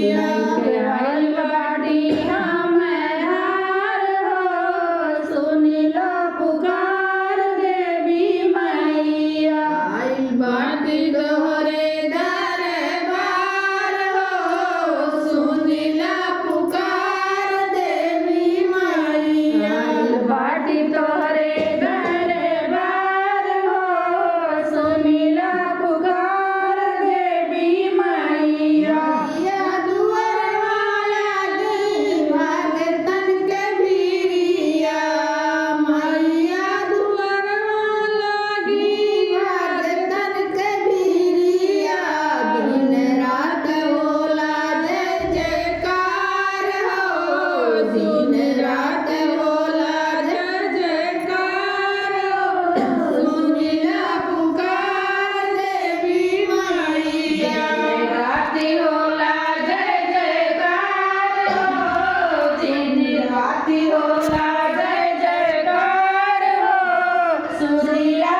लेके आइल बाटी हमें हार हो, सुनी लो पुकार देवी मैया। आइल बाटी तोहरे दरबार हो, सुनिला पुकार देवी मैया। आइल बाटी तोहरे दरबार हो, सुनी लो पुकार देवी मैया। मैया दुआरवा लागी भगतन के भीरिया, मैया दुआरवा लागी भगतन के भीरिया। दिन रात होला जय जयकार हो, दिन रात होला जय जयकार हो, सुनिला पुकार देवी मैया। राति होला जय जयकार हो, दिन राति होला जय जयकार हो, सुनिला